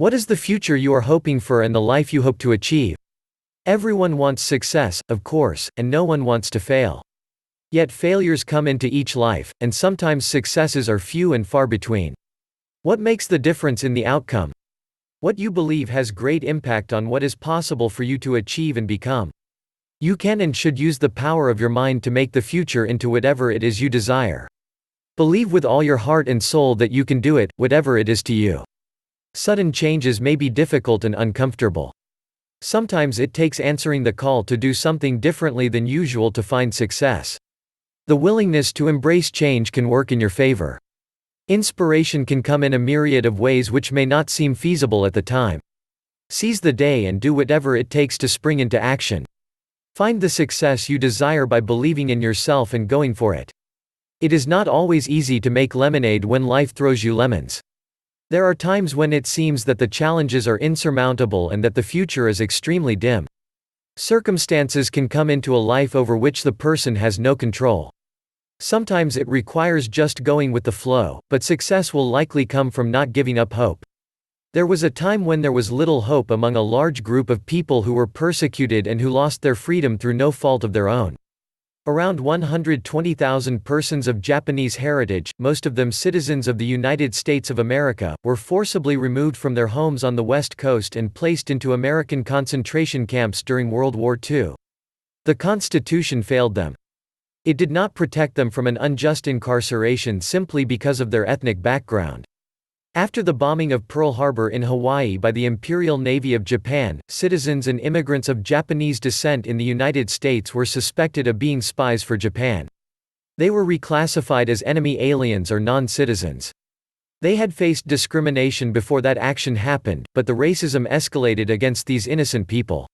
What is the future you are hoping for and the life you hope to achieve? Everyone wants success, of course, and no one wants to fail. Yet failures come into each life, and sometimes successes are few and far between. What makes the difference in the outcome? What you believe has great impact on what is possible for you to achieve and become. You can and should use the power of your mind to make the future into whatever it is you desire. Believe with all your heart and soul that you can do it, whatever it is to you. Sudden changes may be difficult and uncomfortable. Sometimes it takes answering the call to do something differently than usual to find success. The willingness to embrace change can work in your favor. Inspiration can come in a myriad of ways which may not seem feasible at the time. Seize the day and do whatever it takes to spring into action. Find the success you desire by believing in yourself and going for it. It is not always easy to make lemonade when life throws you lemons. There are times when it seems that the challenges are insurmountable and that the future is extremely dim. Circumstances can come into a life over which the person has no control. Sometimes it requires just going with the flow, but success will likely come from not giving up hope. There was a time when there was little hope among a large group of people who were persecuted and who lost their freedom through no fault of their own. Around 120,000 persons of Japanese heritage, most of them citizens of the United States of America, were forcibly removed from their homes on the West Coast and placed into American concentration camps during World War II. The Constitution failed them. It did not protect them from an unjust incarceration simply because of their ethnic background. After the bombing of Pearl Harbor in Hawaii by the Imperial Navy of Japan, citizens and immigrants of Japanese descent in the United States were suspected of being spies for Japan. They were reclassified as enemy aliens or non-citizens. They had faced discrimination before that action happened, but the racism escalated against these innocent people.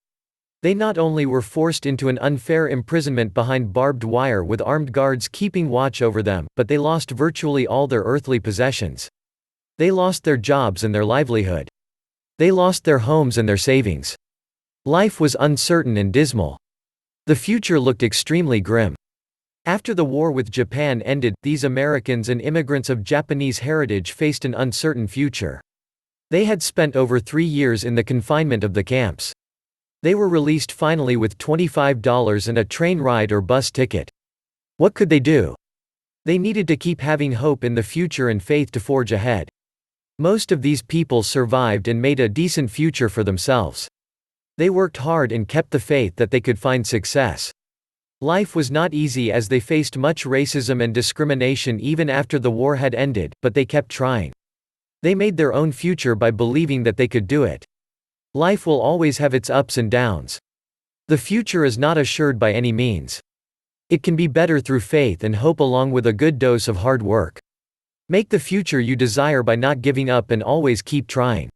They not only were forced into an unfair imprisonment behind barbed wire with armed guards keeping watch over them, but they lost virtually all their earthly possessions. They lost their jobs and their livelihood. They lost their homes and their savings. Life was uncertain and dismal. The future looked extremely grim. After the war with Japan ended, these Americans and immigrants of Japanese heritage faced an uncertain future. They had spent over 3 years in the confinement of the camps. They were released finally with $25 and a train ride or bus ticket. What could they do? They needed to keep having hope in the future and faith to forge ahead. Most of these people survived and made a decent future for themselves. They worked hard and kept the faith that they could find success. Life was not easy as they faced much racism and discrimination even after the war had ended, but they kept trying. They made their own future by believing that they could do it. Life will always have its ups and downs. The future is not assured by any means. It can be better through faith and hope along with a good dose of hard work. Make the future you desire by not giving up and always keep trying.